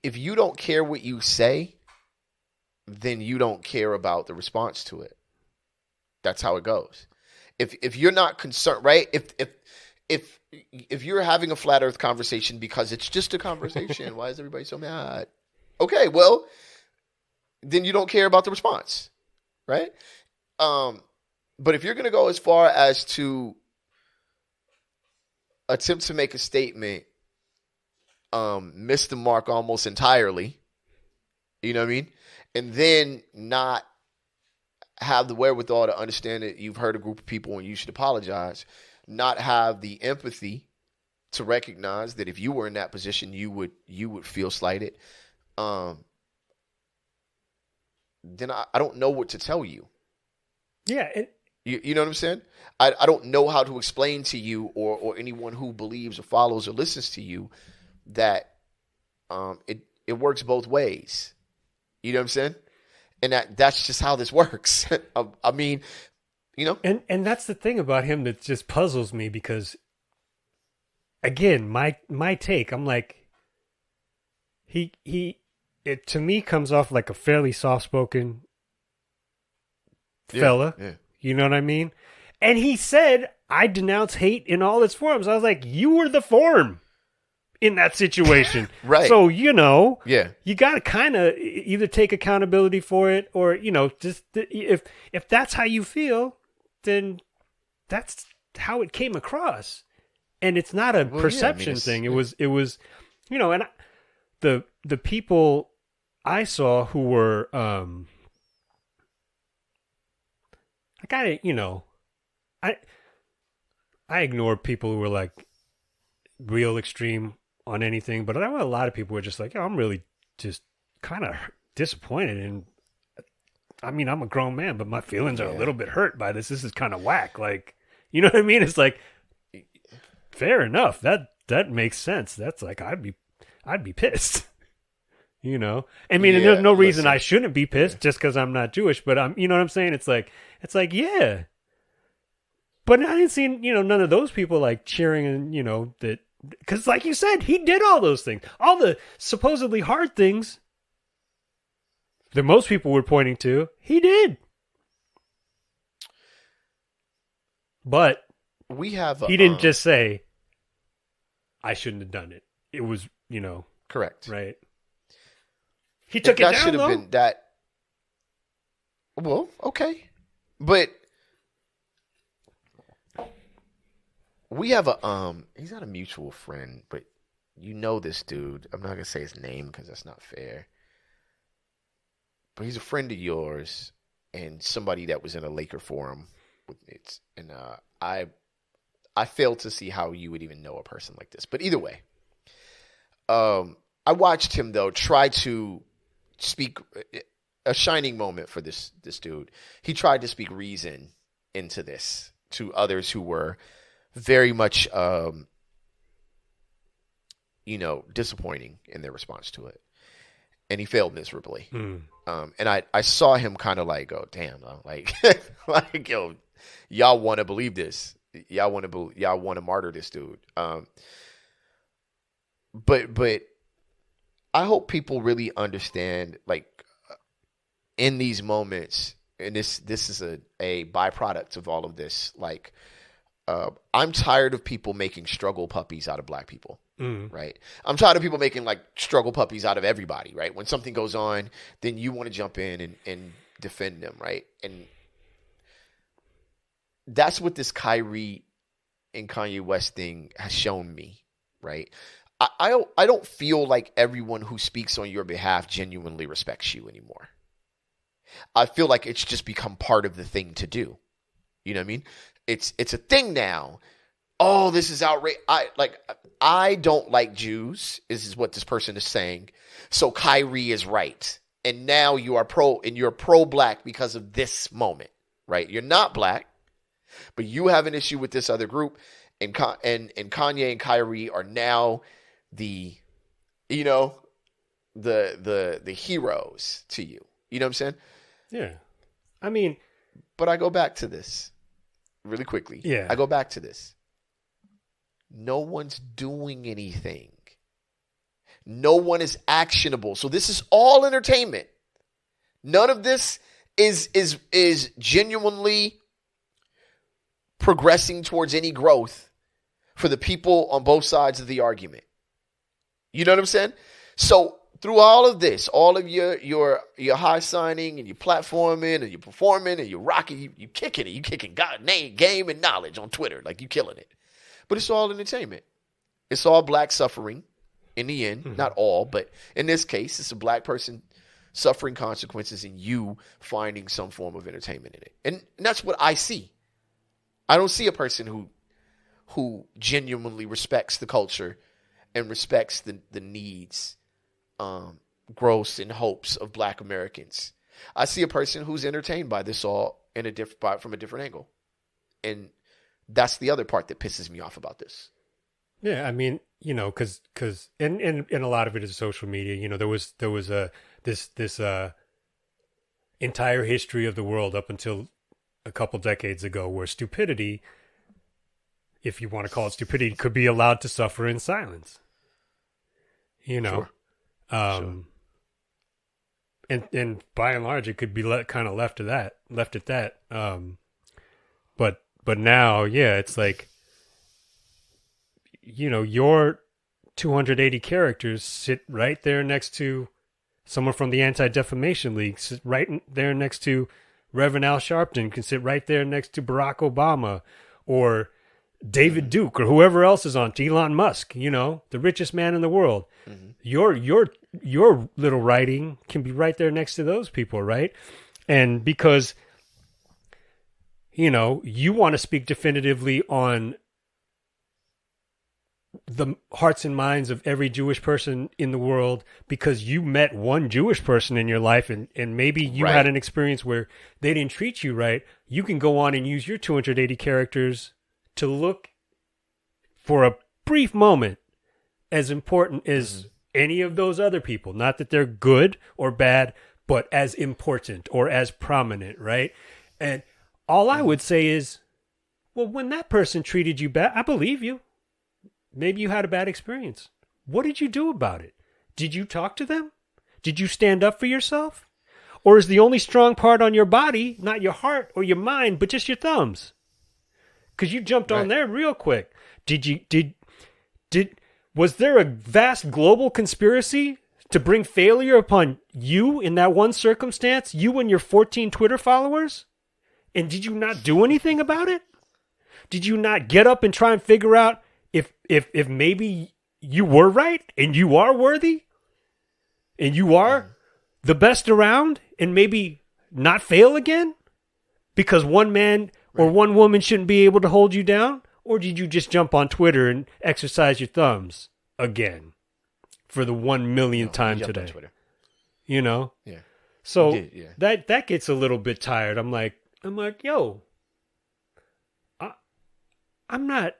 if you don't care what you say, then you don't care about the response to it. That's how it goes. If you're not concerned, right? If you're having a flat earth conversation because it's just a conversation, why is everybody so mad? Okay, well, then you don't care about the response, right? But if you're going to go as far as to attempt to make a statement, miss the mark almost entirely, you know what I mean? And then not have the wherewithal to understand that you've hurt a group of people and you should apologize, not have the empathy to recognize that if you were in that position, you would feel slighted. Then I don't know what to tell you. Yeah. You know what I'm saying? I don't know how to explain to you or anyone who believes or follows or listens to you that it works both ways. You know what I'm saying? And that's just how this works. I mean, you know? And that's the thing about him that just puzzles me because, again, my take, I'm like, it to me comes off like a fairly soft-spoken fella. Yeah. You know what I mean? And he said, I denounce hate in all its forms. I was like, you were the form in that situation. Right. So, you know, Yeah. you got to kind of either take accountability for it or, you know, just if that's how you feel, then that's how it came across. And it's not a perception thing. It was, you know, and the people I saw who were, I gotta, you know, I ignore people who were like real extreme on anything, but I know a lot of people were just like, I'm really just kind of disappointed. And I mean, I'm a grown man, but my feelings are a little bit hurt by this. This is kind of whack. Like, you know what I mean? It's like, fair enough. That makes sense. That's like, I'd be pissed. You know, I mean, and there's no reason I shouldn't be pissed just because I'm not Jewish, but you know what I'm saying? It's like, yeah. But I didn't see, you know, none of those people like cheering and, you know, that, because like you said, he did all those things, all the supposedly hard things that most people were pointing to, he did. But he didn't just say, I shouldn't have done it. It was, you know. Correct. Right. He took it down, should have been that. Well, okay. But we have he's not a mutual friend, but you know this dude. I'm not going to say his name because that's not fair. But he's a friend of yours and somebody that was in a Laker forum with it. And I fail to see how you would even know a person like this. But either way, I watched him, though, try to speak a shining moment for this dude. He tried to speak reason into this to others who were very much, you know, disappointing in their response to it. And he failed miserably. And I saw him kind of like, oh, damn, like, like, yo, y'all want to believe this. Y'all want to martyr this dude. But I hope people really understand, like, in these moments, and this is a byproduct of all of this. Like, I'm tired of people making struggle puppies out of black people, right? I'm tired of people making like struggle puppies out of everybody, right? When something goes on, then you want to jump in and defend them, right? And that's what this Kyrie and Kanye West thing has shown me, right? I don't feel like everyone who speaks on your behalf genuinely respects you anymore. I feel like it's just become part of the thing to do. You know what I mean? It's a thing now. Oh, this is outrageous. I don't like Jews, is what this person is saying. So Kyrie is right. And now you're pro black because of this moment, right? You're not black. But you have an issue with this other group, and Kanye and Kyrie are now the, you know, the heroes to you. You know what I'm saying? Yeah. I mean, but I go back to this really quickly. Yeah. I go back to this. No one's doing anything. No one is actionable. So this is all entertainment. None of this is genuinely progressing towards any growth for the people on both sides of the argument. You know what I'm saying? So through all of this, all of your high signing and your platforming and your performing and your rocking, you kicking it. You kicking God, name, game, and knowledge on Twitter. Like, you killing it. But it's all entertainment. It's all black suffering in the end. Mm-hmm. Not all, but in this case, it's a black person suffering consequences and you finding some form of entertainment in it. And that's what I see. I don't see a person who genuinely respects the culture and respects the needs, growths and hopes of black Americans. I see a person who's entertained by this all from a different angle. And that's the other part that pisses me off about this. Yeah, I mean, you know, because and a lot of it is social media. You know, there was this entire history of the world up until a couple decades ago where stupidity, if you want to call it stupidity, could be allowed to suffer in silence. You know, Sure. And by and large, it could be kind of left at that. But now, yeah, it's like, you know, your 280 characters sit right there next to someone from the Anti-Defamation League, sit right there next to Reverend Al Sharpton, can sit right there next to Barack Obama or David Duke or whoever else is on, Elon Musk, you know, the richest man in the world. Mm-hmm. Your little writing can be right there next to those people, right? And because, you know, you want to speak definitively on the hearts and minds of every Jewish person in the world because you met one Jewish person in your life and maybe you had an experience where they didn't treat you right, you can go on and use your 280 characters to look for a brief moment as important as any of those other people. Not that they're good or bad, but as important or as prominent, right? And all I would say is, well, when that person treated you bad, I believe you. Maybe you had a bad experience. What did you do about it? Did you talk to them? Did you stand up for yourself? Or is the only strong part on your body not your heart or your mind, but just your thumbs? Because you jumped on there real quick. Was there a vast global conspiracy to bring failure upon you in that one circumstance, you and your 14 Twitter followers? And did you not do anything about it? Did you not get up and try and figure out if maybe you were right and you are worthy and you are the best around and maybe not fail again because one man or one woman shouldn't be able to hold you down? Or did you just jump on Twitter and exercise your thumbs again for the 1 millionth time today? You know? Yeah. So that gets a little bit tired. I'm like, yo, I'm not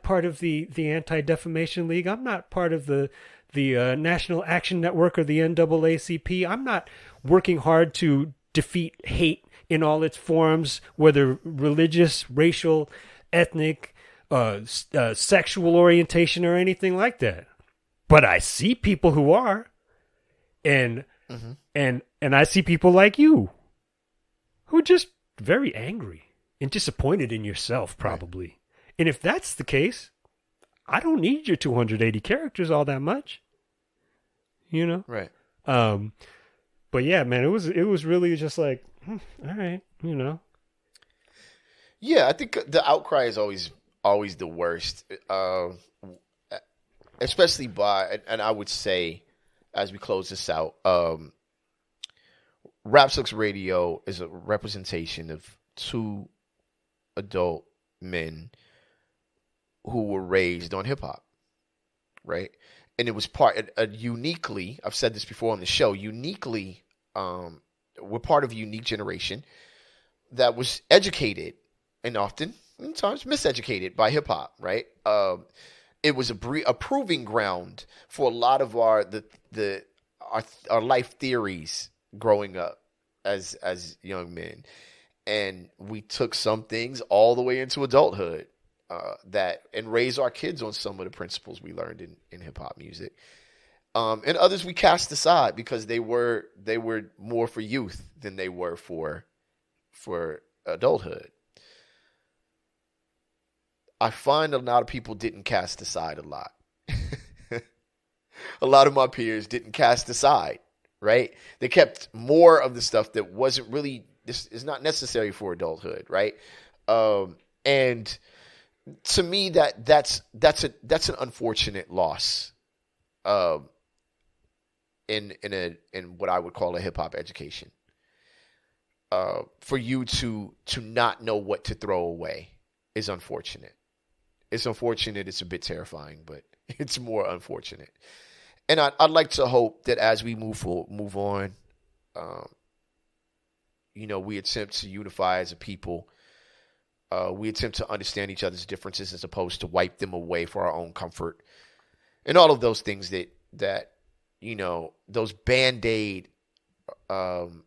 part of the Anti-Defamation League. I'm not part of the National Action Network or the NAACP. I'm not working hard to defeat hate in all its forms, whether religious, racial, ethnic, sexual orientation, or anything like that. But I see people who are, and I see people like you who are just very angry and disappointed in yourself, probably. Right. And if that's the case, I don't need your 280 characters all that much. You know? Right. But yeah, man, it was really just like, all right, you know. Yeah, I think the outcry is always the worst. Especially and I would say, as we close this out, Rap Sucks Radio is a representation of two adult men who were raised on hip hop, right? And it was uniquely, I've said this before on the show, we're part of a unique generation that was educated and often sometimes miseducated by hip hop, right? It was a proving ground for a lot of our life theories growing up as young men, and we took some things all the way into adulthood and raised our kids on some of the principles we learned in hip hop music. And others we cast aside because they were more for youth than they were for adulthood. I find a lot of people didn't cast aside a lot. A lot of my peers didn't cast aside, right? They kept more of the stuff that wasn't really, this is not necessary for adulthood, right? And to me, that's an unfortunate loss. In what I would call a hip hop education, for you to not know what to throw away is unfortunate. It's unfortunate. It's a bit terrifying, but it's more unfortunate. And I'd like to hope that as we move on, we attempt to unify as a people. We attempt to understand each other's differences as opposed to wipe them away for our own comfort, and all of those things that those Band-Aid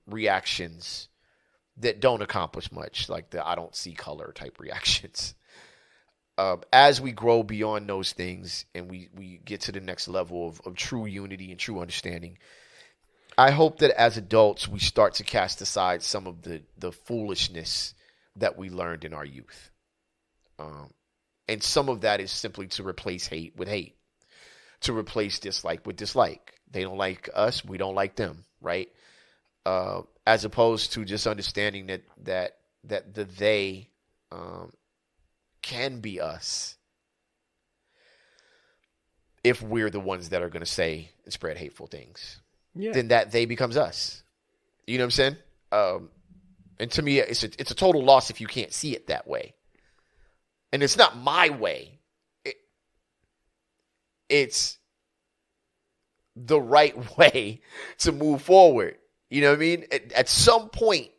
reactions that don't accomplish much, like the I don't see color type reactions. As we grow beyond those things and we get to the next level of true unity and true understanding, I hope that as adults we start to cast aside some of the foolishness that we learned in our youth. And some of that is simply to replace hate with hate, to replace dislike with dislike. They don't like us, we don't like them, right? As opposed to just understanding that the they can be us if we're the ones that are going to say and spread hateful things. Yeah. Then that they becomes us. You know what I'm saying? And to me, it's a total loss if you can't see it that way. And it's not my way. It's the right way to move forward. You know what I mean? At some point,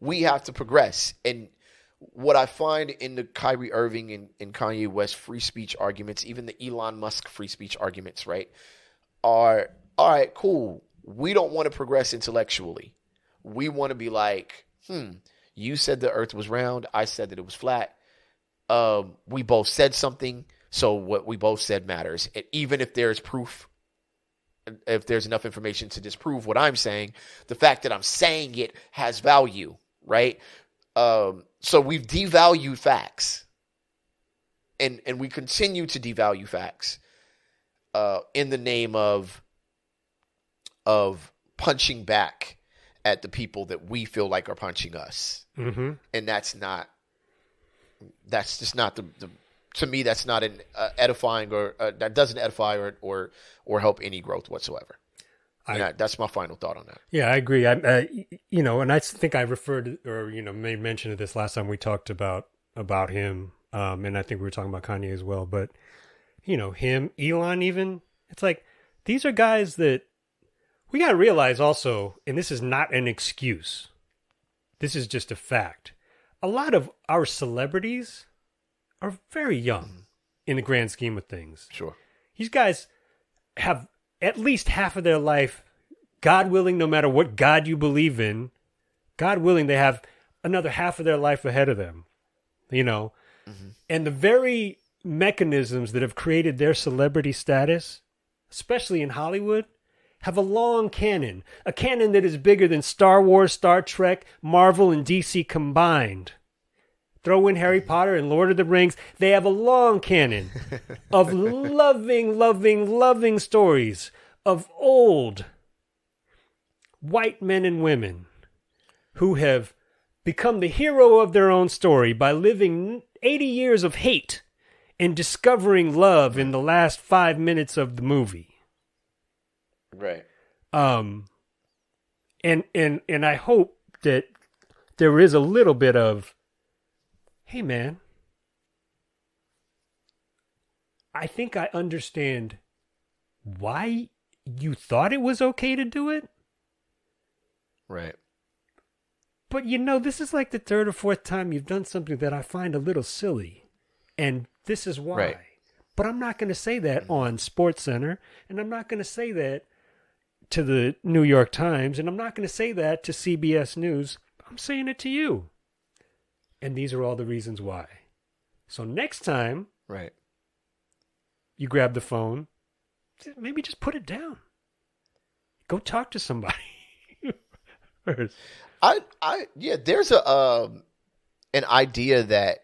we have to progress. And what I find in the Kyrie Irving and Kanye West free speech arguments, even the Elon Musk free speech arguments, right, are, all right, cool. We don't want to progress intellectually. We want to be like, you said the earth was round. I said that it was flat. We both said something. So what we both said matters. And even if there's proof, if there's enough information to disprove what I'm saying, the fact that I'm saying it has value, right? So we've devalued facts, and we continue to devalue facts in the name of punching back at the people that we feel like are punching us. Mm-hmm. And that's just not the to me, that's not an edifying or that doesn't edify or help any growth whatsoever. That's my final thought on that. Yeah, I agree. And I think I referred or made mention of this last time we talked about him, and I think we were talking about Kanye as well. But him, Elon, even it's like these are guys that we got to realize also, and this is not an excuse. This is just a fact. A lot of our celebrities are very young in the grand scheme of things. Sure. These guys have at least half of their life, God willing, no matter what God you believe in, God willing, they have another half of their life ahead of them, Mm-hmm. And the very mechanisms that have created their celebrity status, especially in Hollywood, have a long canon, a canon that is bigger than Star Wars, Star Trek, Marvel, and DC combined. Throw in Harry Potter and Lord of the Rings. They have a long canon of loving stories of old white men and women who have become the hero of their own story by living 80 years of hate and discovering love in the last 5 minutes of the movie. Right. And I hope that there is a little bit of, hey man, I think I understand why you thought it was okay to do it. Right. But this is like the third or fourth time you've done something that I find a little silly. And this is why. Right. But I'm not going to say that on SportsCenter. And I'm not going to say that to the New York Times. And I'm not going to say that to CBS News. I'm saying it to you. And these are all the reasons why. So next time Right. you grab the phone, maybe just put it down. Go talk to somebody. First. There's an idea that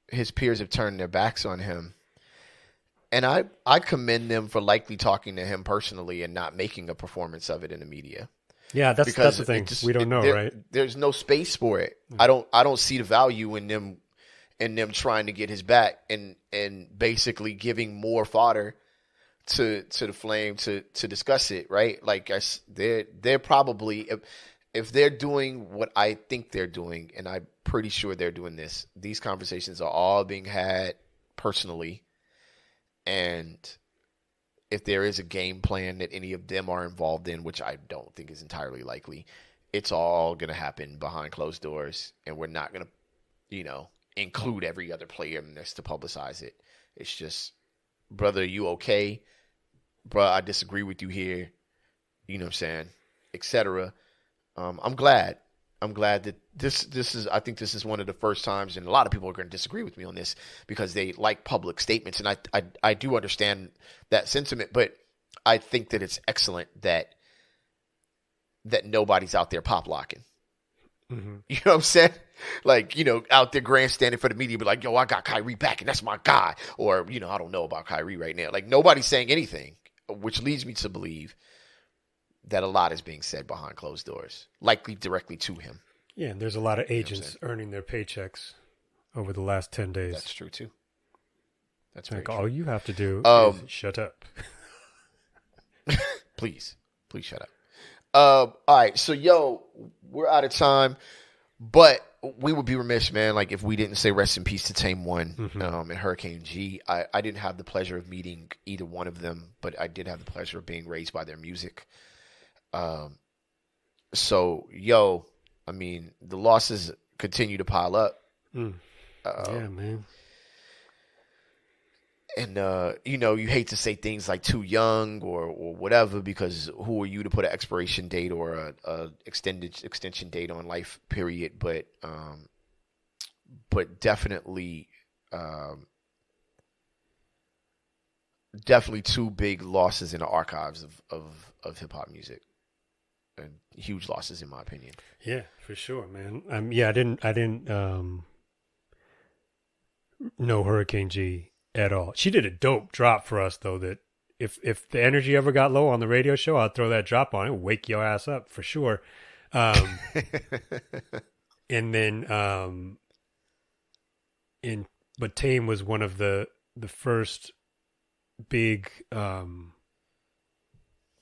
his peers have turned their backs on him. And I commend them for likely talking to him personally and not making a performance of it in the media. Yeah, that's the thing. We don't know, right? There's no space for it. I don't see the value in them trying to get his back and basically giving more fodder to the flame to discuss it, right? Like they're probably if they're doing what I think they're doing, and I'm pretty sure they're doing this. These conversations are all being had personally, and if there is a game plan that any of them are involved in, which I don't think is entirely likely, it's all going to happen behind closed doors, and we're not going to, include every other player in this to publicize it. It's just, brother, you okay? Bro, I disagree with you here. You know what I'm saying? Etc. I'm glad that this is, I think this is one of the first times, and a lot of people are going to disagree with me on this because they like public statements, and I do understand that sentiment, but I think that it's excellent that nobody's out there pop locking. Mm-hmm. You know what I'm saying? Like, out there grandstanding for the media, be like, yo, I got Kyrie back, and that's my guy. Or, I don't know about Kyrie right now. Like, nobody's saying anything, which leads me to believe that a lot is being said behind closed doors, likely directly to him. Yeah, and there's a lot of agents earning their paychecks over the last 10 days. That's true, too. That's like, true. all you have to do is shut up. Please shut up. All right, so, we're out of time, but we would be remiss, man, like if we didn't say rest in peace to Tame One and Hurricane G. I didn't have the pleasure of meeting either one of them, but I did have the pleasure of being raised by their music. So, I mean, the losses continue to pile up. Yeah, man. And, you hate to say things like too young or whatever, because who are you to put an expiration date or a extension date on life, period. But definitely two big losses in the archives of hip hop music, and huge losses in my opinion. Yeah, for sure, man. I didn't know Hurricane G at all. She did a dope drop for us, though, that if the energy ever got low on the radio show, I'd throw that drop on. It would wake your ass up for sure. And then but Tame was one of the first big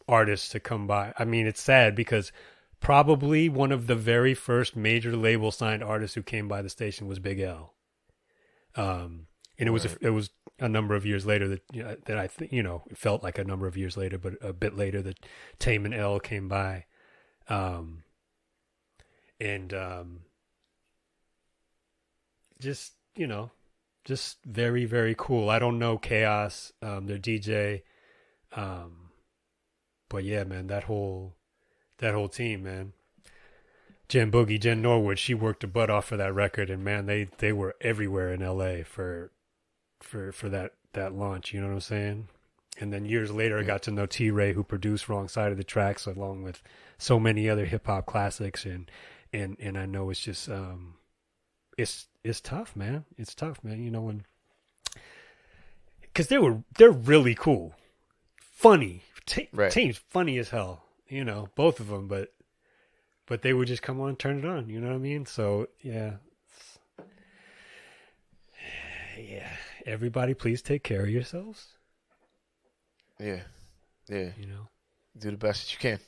artists to come by. I mean, it's sad because probably one of the very first major label signed artists who came by the station was Big L. And it was a number of years later that I think, it felt like a number of years later, but a bit later that Tame and L came by. Just very, very cool. I don't know Chaos, their DJ. But yeah, man, that whole team, man. Jen Norwood, she worked her butt off for that record, and man, they were everywhere in LA for that launch, you know what I'm saying? And then years later, I got to know T-Ray, who produced Wrong Side of the Tracks, along with so many other hip hop classics, and I know it's just it's tough, man. It's tough, man. Because they're really cool, funny. Tame's funny as hell, both of them, but they would just come on and turn it on, you know what I mean? So yeah. Everybody, please take care of yourselves. Yeah. Do the best that you can.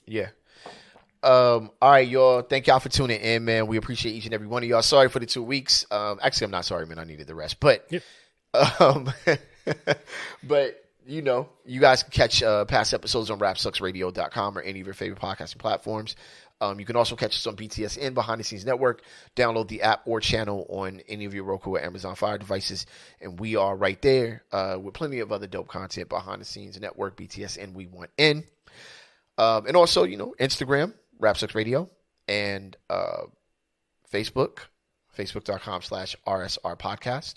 Yeah. All right, y'all. Thank y'all for tuning in, man. We appreciate each and every one of y'all. Sorry for the 2 weeks. Actually, I'm not sorry, man. I needed the rest, but, yep. But you know, you guys can catch past episodes on rapsucksradio.com or any of your favorite podcasting platforms. You can also catch us on BTSN Behind the Scenes Network. Download the app or channel on any of your Roku or Amazon Fire devices, and we are right there with plenty of other dope content. Behind the Scenes Network, BTSN, we want in. And also, you know, Instagram, Rapsucks Radio, and Facebook, facebook.com/RSR Podcast.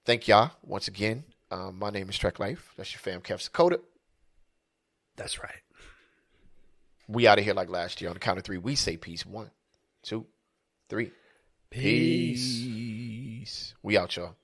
Thank y'all once again. My name is Trek Life. That's your fam, Kev Sakota. That's right. We out of here like last year. On the count of three, we say peace. 1, 2, 3. Peace. We out, y'all.